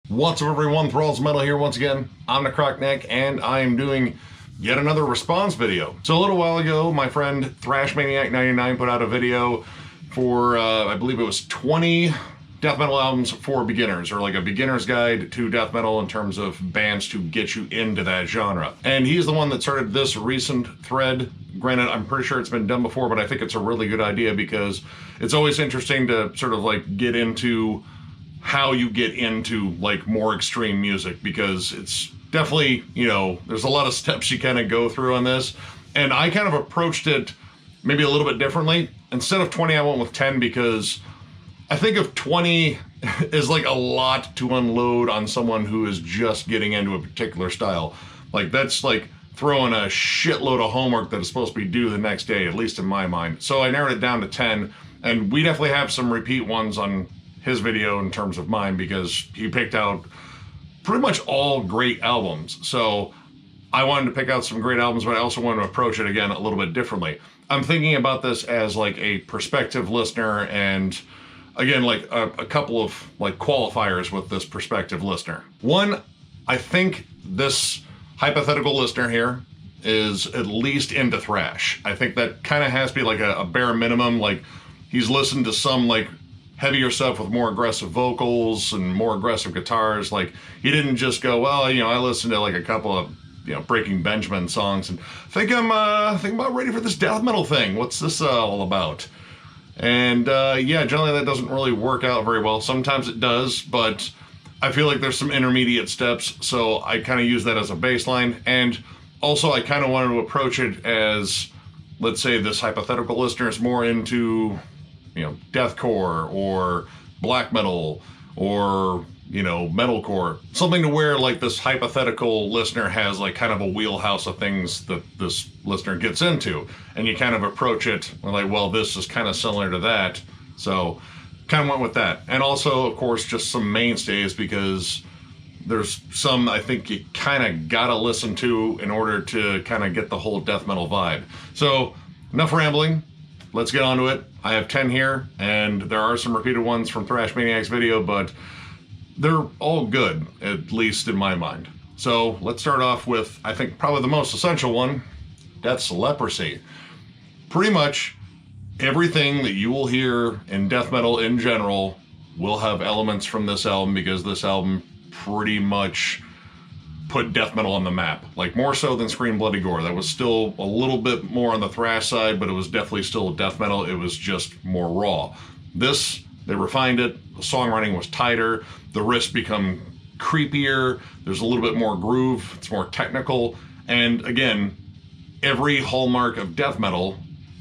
What's up everyone, Thralls Metal here once again. I'm Necrotic, and I am doing yet another response video. So a little while ago, my friend ThrashManiac99 put out a video for, I believe it was 20 death metal albums for beginners, or like a beginner's guide to death metal in terms of bands to get you into that genre. And he's the one that started this recent thread. Granted, I'm pretty sure it's been done before, but I think it's a really good idea because it's always interesting to sort of like get into how you get into like more extreme music, because it's definitely, you know, there's a lot of steps you kind of go through on this. And I kind of approached it maybe a little bit differently. Instead of 20, I went with 10 because I think if 20 is like a lot to unload on someone who is just getting into a particular style. Like that's like throwing a shitload of homework that is supposed to be due the next day, at least in my mind. So I narrowed it down to 10, and we definitely have some repeat ones on his video in terms of mine, because he picked out pretty much all great albums. So I wanted to pick out some great albums, but I also wanted to approach it again a little bit differently. I'm thinking about this as like a prospective listener, and again, like a couple of like qualifiers with this prospective listener. One, I think this hypothetical listener here is at least into thrash. I think that kind of has to be like a bare minimum. Like he's listened to some like heavier stuff with more aggressive vocals and more aggressive guitars. Like he didn't just go, well, you know, I listened to like a couple of, you know, Breaking Benjamin songs and think I'm about ready for this death metal thing. What's this all about? And yeah, generally that doesn't really work out very well. Sometimes it does, but I feel like there's some intermediate steps. So I kind of use that as a baseline. And also I kind of wanted to approach it as, let's say this hypothetical listener is more into, you know, deathcore or black metal or, you know, metalcore, something to where like this hypothetical listener has like kind of a wheelhouse of things that this listener gets into, and you kind of approach it like, well, this is kind of similar to that. So kind of went with that. And also, of course, just some mainstays, because there's some I think you kind of gotta listen to in order to kind of get the whole death metal vibe. So enough rambling. Let's get on to it. I have 10 here, and there are some repeated ones from Thrash Maniac's video, but they're all good, at least in my mind. So let's start off with, I think, probably the most essential one, Death's Leprosy. Pretty much everything that you will hear in death metal in general will have elements from this album, because this album pretty much put death metal on the map, like more so than Scream Bloody Gore. That was still a little bit more on the thrash side, but it was definitely still death metal. It was just more raw. This, they refined it. The songwriting was tighter. The riffs become creepier. There's a little bit more groove. It's more technical. And again, every hallmark of death metal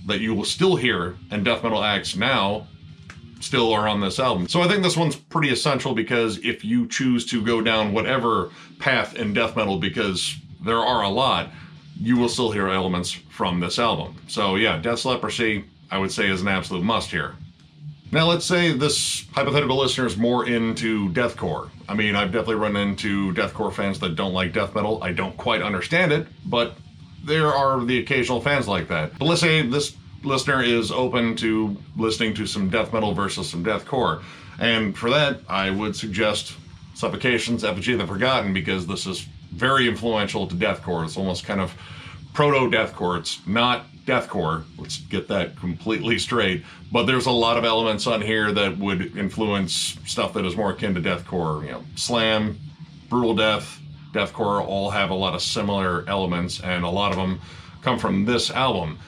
that you will still hear in death metal acts now still are on this album. So I think this one's pretty essential, because if you choose to go down whatever path in death metal, because there are a lot, you will still hear elements from this album. So yeah, Death's Leprosy, I would say, is an absolute must here. Now let's say this hypothetical listener is more into deathcore. I mean, I've definitely run into deathcore fans that don't like death metal. I don't quite understand it, but there are the occasional fans like that. But let's say this listener is open to listening to some death metal versus some deathcore, and for that I would suggest Suffocation's Effigy the Forgotten, because this is very influential to deathcore. It's almost kind of proto-deathcore. It's not deathcore, let's get that completely straight, but there's a lot of elements on here that would influence stuff that is more akin to deathcore. You know, slam, brutal death, deathcore all have a lot of similar elements, and a lot of them come from this album.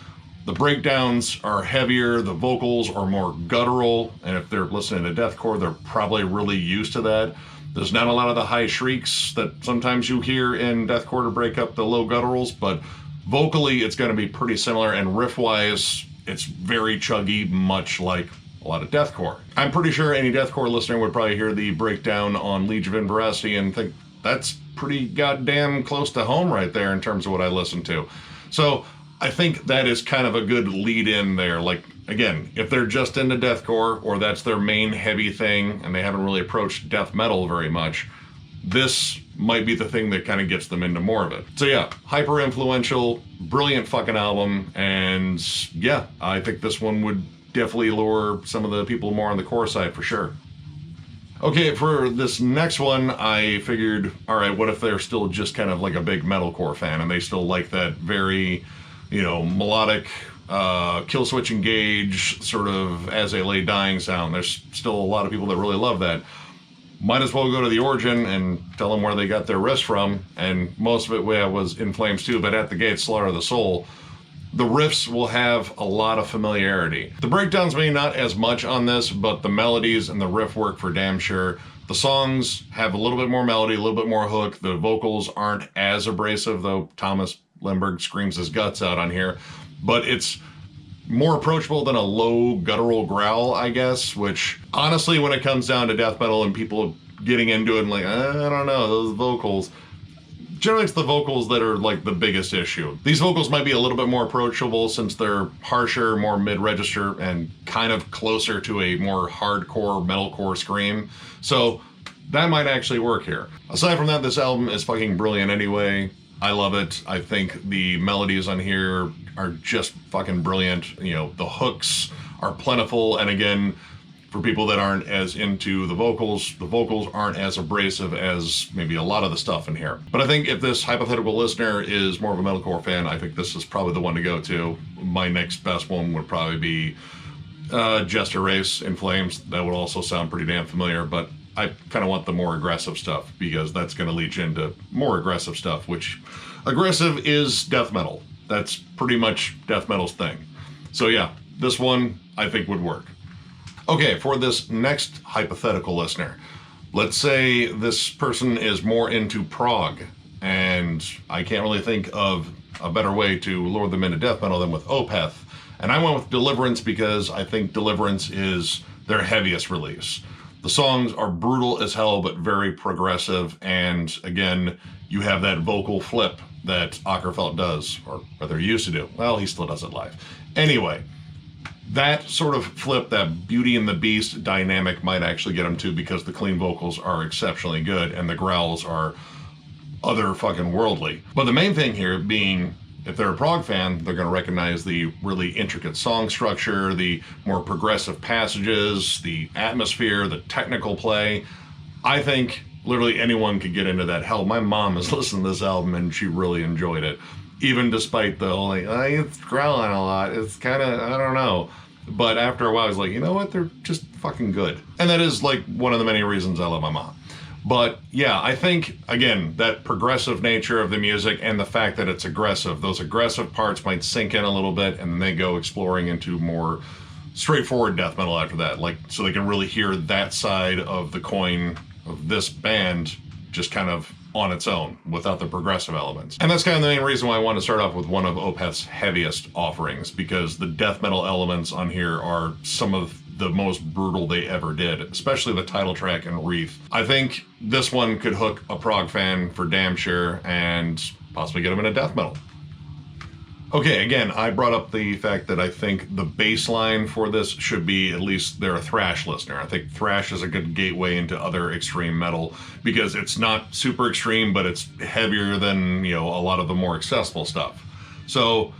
The breakdowns are heavier, the vocals are more guttural, and if they're listening to deathcore, they're probably really used to that. There's not a lot of the high shrieks that sometimes you hear in deathcore to break up the low gutturals, but vocally it's going to be pretty similar, and riff-wise, it's very chuggy, much like a lot of deathcore. I'm pretty sure any deathcore listener would probably hear the breakdown on Legion of Inveracity and think, that's pretty goddamn close to home right there in terms of what I listen to. So I think that is kind of a good lead in there. Like, again, if they're just into deathcore, or that's their main heavy thing and they haven't really approached death metal very much, this might be the thing that kind of gets them into more of it. So yeah, hyper influential, brilliant fucking album, and yeah, I think this one would definitely lure some of the people more on the core side for sure. Okay, for this next one, I figured, all right, what if they're still just kind of like a big metalcore fan and they still like that very, you know, melodic, kill switch engage, sort of as they lay dying sound. There's still a lot of people that really love that. Might as well go to the origin and tell them where they got their riffs from, and most of it was In Flames too, but at the gate, Slaughter of the Soul. The riffs will have a lot of familiarity. The breakdowns may not as much on this, but the melodies and the riff work for damn sure. The songs have a little bit more melody, a little bit more hook. The vocals aren't as abrasive, though Thomas Lindbergh screams his guts out on here. But it's more approachable than a low guttural growl, I guess, which honestly, when it comes down to death metal and people getting into it and like, I don't know, those vocals, generally it's the vocals that are like the biggest issue. These vocals might be a little bit more approachable since they're harsher, more mid-register, and kind of closer to a more hardcore metalcore scream. So that might actually work here. Aside from that, this album is fucking brilliant anyway. I love it. I think the melodies on here are just fucking brilliant. You know, the hooks are plentiful, and again, for people that aren't as into the vocals aren't as abrasive as maybe a lot of the stuff in here. But I think if this hypothetical listener is more of a metalcore fan, I think this is probably the one to go to. My next best one would probably be Jester Race in Flames. That would also sound pretty damn familiar, but I kind of want the more aggressive stuff because that's going to lead you into more aggressive stuff, which aggressive is death metal. That's pretty much death metal's thing. So yeah, this one I think would work. Okay, for this next hypothetical listener, let's say this person is more into prog, and I can't really think of a better way to lure them into death metal than with Opeth. And I went with Deliverance because I think Deliverance is their heaviest release. The songs are brutal as hell, but very progressive, and again, you have that vocal flip that Åkerfeldt does, or rather used to do. Well, he still does it live. Anyway, that sort of flip, that Beauty and the Beast dynamic might actually get them too, because the clean vocals are exceptionally good and the growls are other fucking worldly. But the main thing here being, if they're a prog fan, they're going to recognize the really intricate song structure, the more progressive passages, the atmosphere, the technical play. I think literally anyone could get into that. Hell, my mom has listened to this album and she really enjoyed it. Even despite the whole, like, it's growling a lot. It's kind of, I don't know. But after a while, I was like, you know what? They're just fucking good. And that is like one of the many reasons I love my mom. But yeah, I think, again, that progressive nature of the music and the fact that it's aggressive, those aggressive parts might sink in a little bit and then they go exploring into more straightforward death metal after that. Like, so they can really hear that side of the coin of this band just kind of on its own without the progressive elements. And that's kind of the main reason why I want to start off with one of Opeth's heaviest offerings, because the death metal elements on here are some of the most brutal they ever did, especially the title track and Wreath. I think this one could hook a prog fan for damn sure and possibly get them into death metal. Okay, again, I brought up the fact that I think the baseline for this should be at least they're a thrash listener. I think thrash is a good gateway into other extreme metal because it's not super extreme, but it's heavier than, you know, a lot of the more accessible stuff. So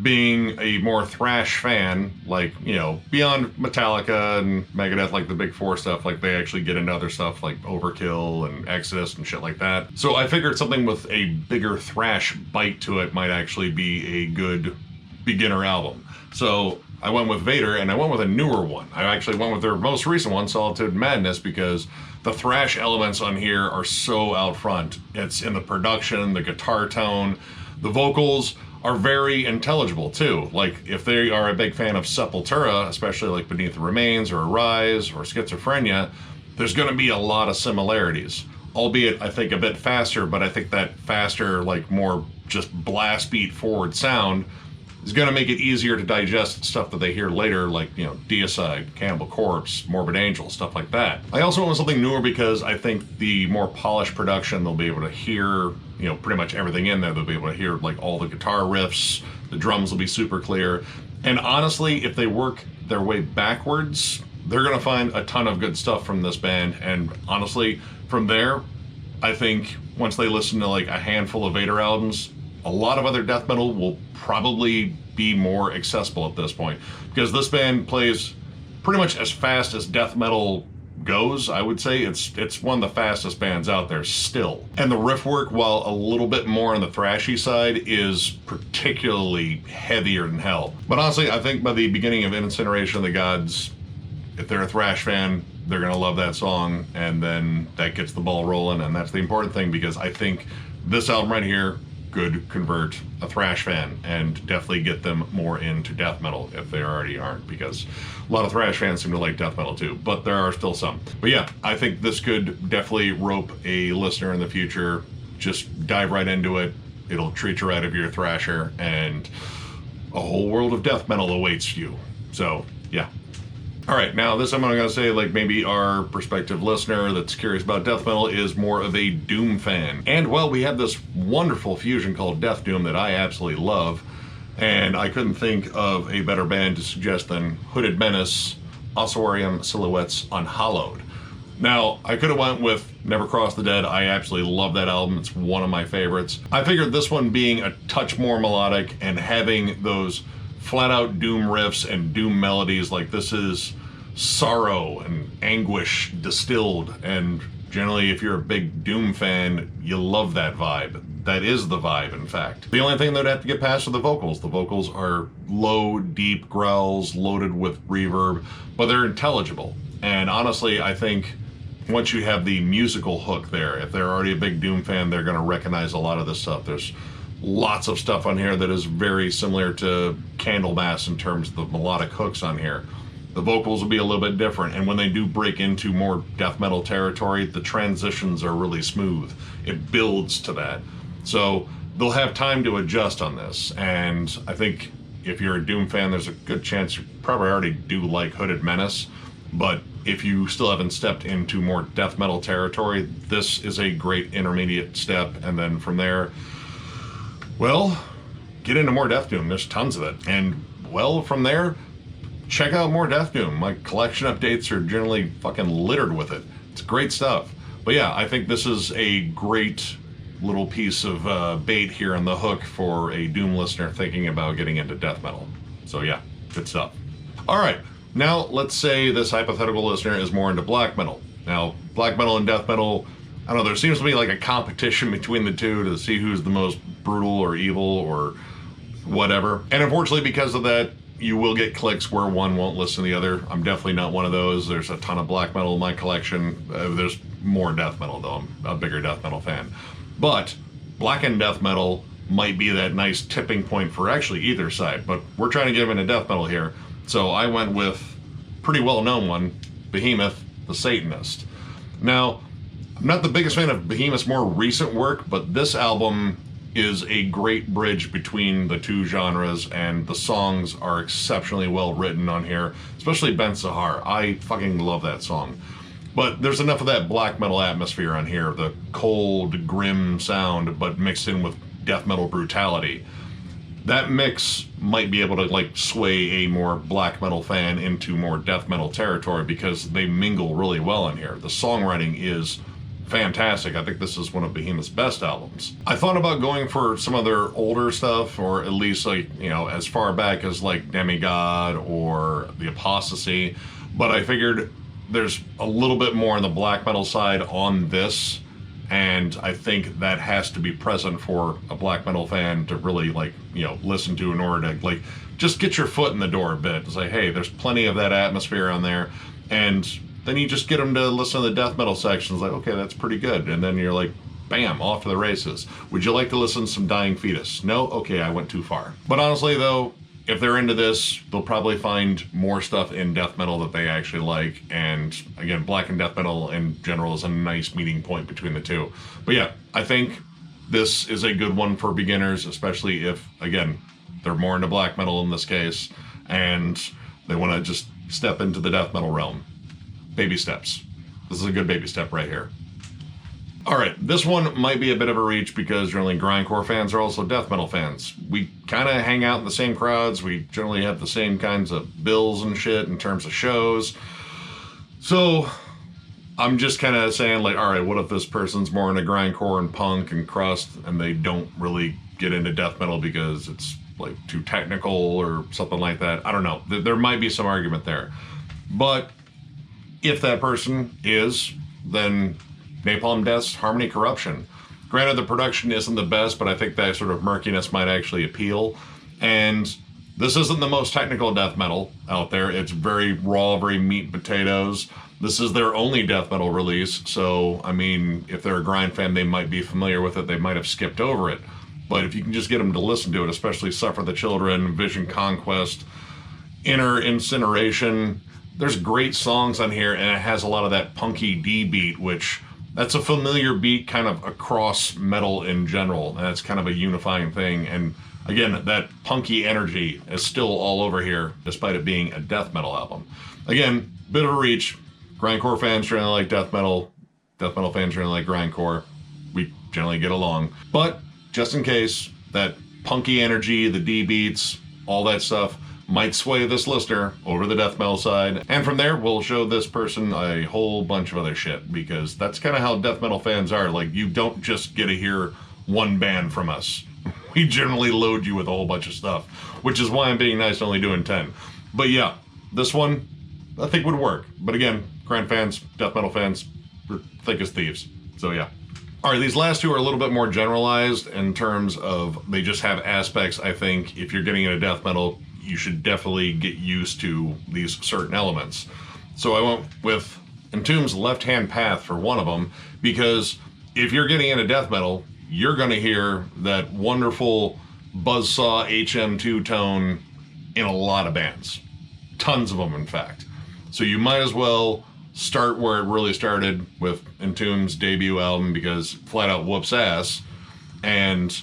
being a more thrash fan, like, you know, beyond Metallica and Megadeth, like the big four stuff, like they actually get into other stuff like Overkill and Exodus and shit like that. So I figured something with a bigger thrash bite to it might actually be a good beginner album. So I went with Vader, and I went with a newer one. I actually went with their most recent one, Solitude and Madness, because the thrash elements on here are so out front. It's in the production, the guitar tone, the vocals are very intelligible too. Like if they are a big fan of Sepultura, especially like Beneath the Remains or Arise or Schizophrenia, there's going to be a lot of similarities, albeit I think a bit faster, but I think that faster, like more just blast beat forward sound is going to make it easier to digest stuff that they hear later, like, you know, Deicide, Cannibal Corpse, Morbid Angel, stuff like that. I also went with something newer because I think the more polished production, they'll be able to hear, you know, pretty much everything in there. They'll be able to hear like all the guitar riffs, the drums will be super clear. And honestly, if they work their way backwards, they're going to find a ton of good stuff from this band. And honestly, from there, I think once they listen to like a handful of Vader albums, a lot of other death metal will probably be more accessible at this point, because this band plays pretty much as fast as death metal goes, I would say it's one of the fastest bands out there still. And the riff work, while a little bit more on the thrashy side, is particularly heavier than hell. But honestly, I think by the beginning of Incineration of the Gods, if they're a thrash fan, they're gonna love that song, and then that gets the ball rolling, and that's the important thing, because I think this album right here could convert a thrash fan and definitely get them more into death metal if they already aren't, because a lot of thrash fans seem to like death metal too, but there are still some. But yeah, I think this could definitely rope a listener in the future. Just dive right into it. It'll treat you right if you're a thrasher, and a whole world of death metal awaits you. So yeah. All right, now this I'm gonna say, like, maybe our prospective listener that's curious about death metal is more of a Doom fan. And well, we have this wonderful fusion called Death Doom that I absolutely love, and I couldn't think of a better band to suggest than Hooded Menace, Ossuarium Silhouette's Unhallowed. Now, I could have went with Never Cross the Dead. I absolutely love that album. It's one of my favorites. I figured this one being a touch more melodic and having those flat out Doom riffs and Doom melodies, like this is sorrow and anguish distilled, and generally if you're a big Doom fan, you love that vibe. That is the vibe, in fact. The only thing that would have to get past are the vocals. The vocals are low, deep growls loaded with reverb, but they're intelligible. And honestly, I think once you have the musical hook there, if they're already a big Doom fan, they're gonna recognize a lot of this stuff. There's lots of stuff on here that is very similar to Candlemass in terms of the melodic hooks on here. The vocals will be a little bit different, and when they do break into more death metal territory, the transitions are really smooth. It builds to that. So they'll have time to adjust on this, and I think if you're a Doom fan, there's a good chance you probably already do like Hooded Menace, but if you still haven't stepped into more death metal territory, this is a great intermediate step, and then from there, well, get into more Death Doom. There's tons of it. And, well, from there, check out more Death Doom. My collection updates are generally fucking littered with it. It's great stuff. But yeah, I think this is a great little piece of bait here on the hook for a Doom listener thinking about getting into death metal. So yeah, good stuff. All right, now let's say this hypothetical listener is more into black metal. Now, black metal and death metal, I don't know, there seems to be like a competition between the two to see who's the most brutal or evil or whatever. And unfortunately, because of that, you will get clicks where one won't listen to the other. I'm definitely not one of those. There's a ton of black metal in my collection. There's more death metal, though. I'm a bigger death metal fan. But black and death metal might be that nice tipping point for actually either side. But we're trying to get into death metal here. So I went with a pretty well-known one, Behemoth The Satanist. Now, I'm not the biggest fan of Behemoth's more recent work, but this album is a great bridge between the two genres, and the songs are exceptionally well written on here, especially Ben Sahar. I fucking love that song. But there's enough of that black metal atmosphere on here, the cold, grim sound, but mixed in with death metal brutality. That mix might be able to like sway a more black metal fan into more death metal territory, because they mingle really well in here. The songwriting is fantastic. I think this is one of Behemoth's best albums. I thought about going for some of their older stuff, or at least like, you know, as far back as like Demigod or The Apostasy, but I figured there's a little bit more on the black metal side on this, and I think that has to be present for a black metal fan to really like, you know, listen to in order to like just get your foot in the door a bit. It's like, hey, there's plenty of that atmosphere on there, and then you just get them to listen to the death metal sections, like, okay, that's pretty good. And then you're like, bam, off to the races. Would you like to listen to some Dying Fetus? No? Okay, I went too far. But honestly, though, if they're into this, they'll probably find more stuff in death metal that they actually like. And again, black and death metal in general is a nice meeting point between the two. But yeah, I think this is a good one for beginners, especially if, again, they're more into black metal in this case, and they want to just step into the death metal realm. Baby steps. This is a good baby step right here. All right, this one might be a bit of a reach because generally grindcore fans are also death metal fans. We kind of hang out in the same crowds. We generally have the same kinds of bills and shit in terms of shows. So I'm just kind of saying like, all right, what if this person's more into grindcore and punk and crust, and they don't really get into death metal because it's like too technical or something like that? I don't know. There might be some argument there. But If that person is, then Napalm Death's Harmony Corruption. Granted, the production isn't the best, but I think that sort of murkiness might actually appeal. And this isn't the most technical death metal out there. It's very raw, very meat and potatoes. This is their only death metal release, so, I mean, if they're a grind fan, they might be familiar with it. They might have skipped over it. But if you can just get them to listen to it, especially Suffer the Children, Vision Conquest, Inner Incineration, there's great songs on here, and it has a lot of that punky D beat, which that's a familiar beat kind of across metal in general, and that's kind of a unifying thing. And again, that punky energy is still all over here, despite it being a death metal album. Again, bit of a reach. Grindcore fans generally like death metal fans generally like grindcore. We generally get along. But just in case, that punky energy, the D beats, all that stuff might sway this listener over the death metal side. And from there, we'll show this person a whole bunch of other shit, because that's kind of how death metal fans are. Like, you don't just get to hear one band from us. We generally load you with a whole bunch of stuff, which is why I'm being nice and only doing 10. But yeah, this one I think would work. But again, grind fans, death metal fans, we're thick as thieves. So yeah. All right, these last two are a little bit more generalized in terms of they just have aspects. I think if you're getting into death metal, you should definitely get used to these certain elements. So I went with Entombed's Left Hand Path for one of them, because if you're getting into death metal, you're going to hear that wonderful buzzsaw HM2 tone in a lot of bands. Tons of them, in fact. So you might as well start where it really started with Entombed's debut album, because flat out whoops ass, and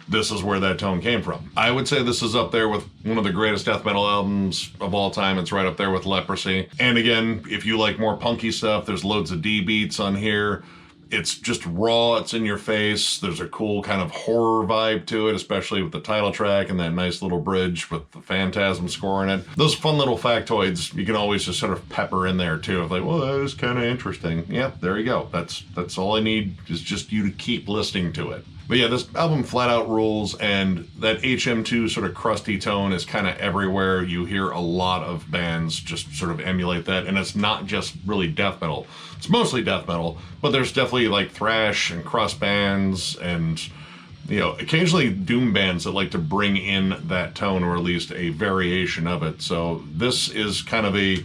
this is where that tone came from. I would say this is up there with one of the greatest death metal albums of all time. It's right up there with Leprosy. And again, if you like more punky stuff, there's loads of D beats on here. It's just raw, it's in your face. There's a cool kind of horror vibe to it, especially with the title track and that nice little bridge with the Phantasm score in it. Those fun little factoids you can always just sort of pepper in there too. Of like, well, that was kind of interesting. Yeah, there you go. That's all I need, is just you to keep listening to it. But yeah, this album flat out rules, and that HM2 sort of crusty tone is kind of everywhere. You hear a lot of bands just sort of emulate that, and it's not just really death metal. It's mostly death metal, but there's definitely like thrash and crust bands and, you know, occasionally doom bands that like to bring in that tone, or at least a variation of it. So this is kind of a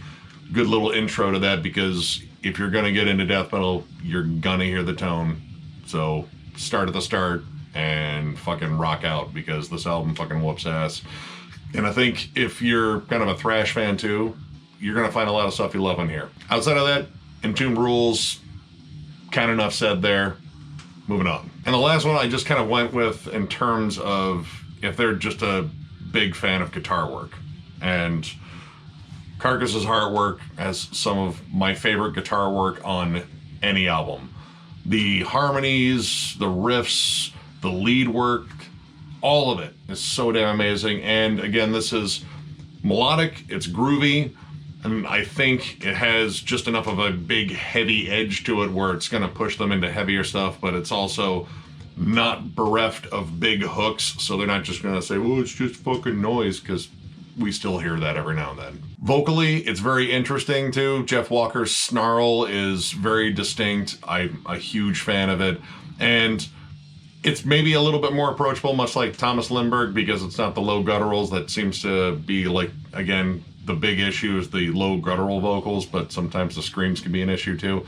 good little intro to that, because if you're going to get into death metal, you're going to hear the tone. So start at the start and fucking rock out, because this album fucking whoops ass. And I think if you're kind of a thrash fan too, you're going to find a lot of stuff you love on here. Outside of that, Entombed rules. Kind of enough said there. Moving on. And the last one I just kind of went with in terms of if they're just a big fan of guitar work. And Carcass's Heartwork has some of my favorite guitar work on any album. The harmonies, the riffs, the lead work, all of it is so damn amazing. And again, this is melodic, it's groovy, and I think it has just enough of a big heavy edge to it where it's going to push them into heavier stuff, but it's also not bereft of big hooks, so they're not just going to say, well, it's just fucking noise, because we still hear that every now and then. Vocally, it's very interesting too. Jeff Walker's snarl is very distinct. I'm a huge fan of it. And it's maybe a little bit more approachable, much like Thomas Lindbergh, because it's not the low gutturals that seems to be like, again, the big issue is the low guttural vocals, but sometimes the screams can be an issue too.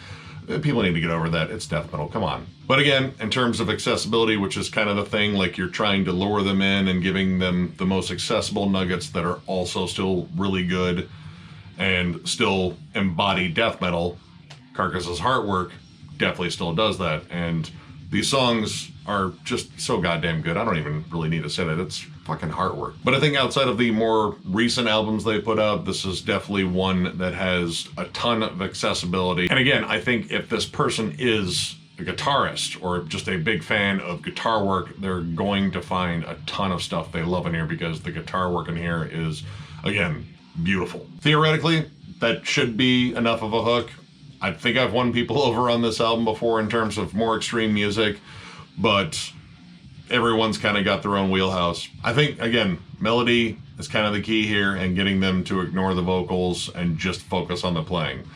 People need to get over that. It's death metal, come on. But again, in terms of accessibility, which is kind of the thing, like you're trying to lure them in and giving them the most accessible nuggets that are also still really good and still embody death metal, Carcass's Heartwork definitely still does that. And these songs are just so goddamn good. I don't even really need to say that. It's fucking Heartwork. But I think outside of the more recent albums they put out, this is definitely one that has a ton of accessibility. And again, I think if this person is a guitarist or just a big fan of guitar work, they're going to find a ton of stuff they love in here, because the guitar work in here is, again, beautiful. Theoretically, that should be enough of a hook. I think I've won people over on this album before in terms of more extreme music, but everyone's kind of got their own wheelhouse. I think, again, melody is kind of the key here, and getting them to ignore the vocals and just focus on the playing.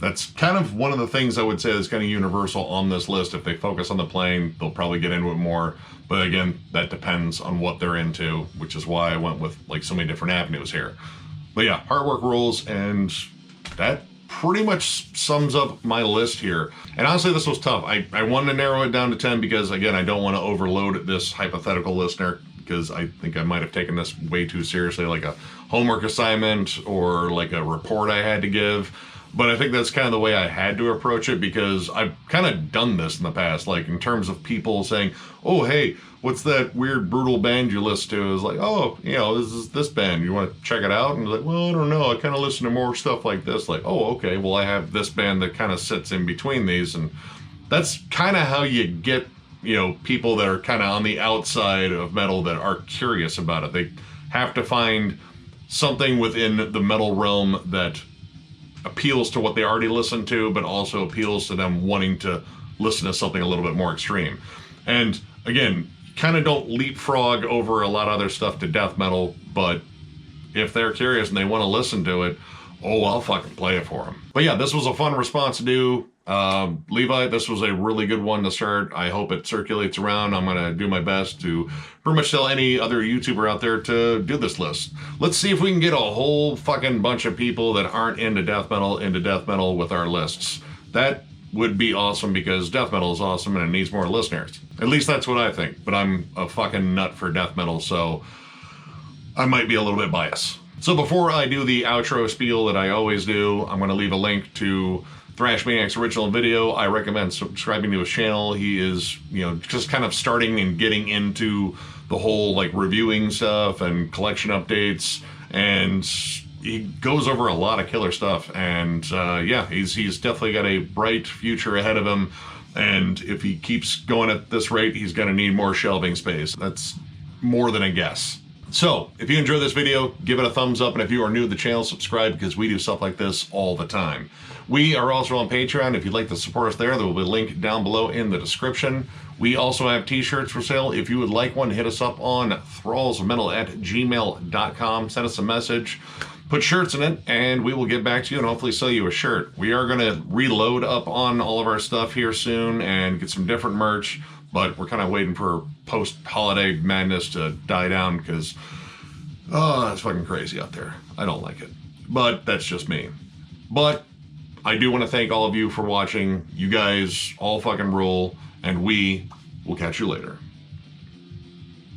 That's kind of one of the things I would say is kind of universal on this list. If they focus on the playing, they'll probably get into it more. But again, that depends on what they're into, which is why I went with like so many different avenues here. But yeah, Heartwork rules, and that pretty much sums up my list here. And honestly, this was tough. I wanted to narrow it down to 10 because, again, I don't want to overload this hypothetical listener, because I think I might have taken this way too seriously, like a homework assignment or like a report I had to give. But I think that's kind of the way I had to approach it, because I've kind of done this in the past, like in terms of people saying, oh, hey, what's that weird brutal band you listen to? It's like, oh, you know, this is this band. You want to check it out? And it's like, well, I don't know. I kind of listen to more stuff like this. Like, oh, okay, well, I have this band that kind of sits in between these. And that's kind of how you get, you know, people that are kind of on the outside of metal that are curious about it. They have to find something within the metal realm that appeals to what they already listen to, but also appeals to them wanting to listen to something a little bit more extreme. And again, kind of don't leapfrog over a lot of other stuff to death metal, but if they're curious and they want to listen to it, oh, I'll fucking play it for them. But yeah, this was a fun response to do. Levi, this was a really good one to start. I hope it circulates around. I'm going to do my best to pretty much tell any other YouTuber out there to do this list. Let's see if we can get a whole fucking bunch of people that aren't into death metal with our lists. That would be awesome, because death metal is awesome and it needs more listeners. At least that's what I think, but I'm a fucking nut for death metal, so I might be a little bit biased. So before I do the outro spiel that I always do, I'm going to leave a link to Thrash Maniac's original video. I recommend subscribing to his channel. He is, you know, just kind of starting and getting into the whole like reviewing stuff and collection updates, and he goes over a lot of killer stuff. And yeah, he's definitely got a bright future ahead of him. And if he keeps going at this rate, he's going to need more shelving space. That's more than a guess. So if you enjoyed this video, give it a thumbs up. And if you are new to the channel, subscribe, because we do stuff like this all the time. We are also on Patreon. If you'd like to support us there, there will be a link down below in the description. We also have t-shirts for sale. If you would like one, hit us up on thrallsmetal@gmail.com. Send us a message, put shirts in it, and we will get back to you and hopefully sell you a shirt. We are going to reload up on all of our stuff here soon and get some different merch, but we're kind of waiting for post-holiday madness to die down, because, oh, it's fucking crazy out there. I don't like it, but that's just me. But I do want to thank all of you for watching. You guys all fucking rule, and we will catch you later.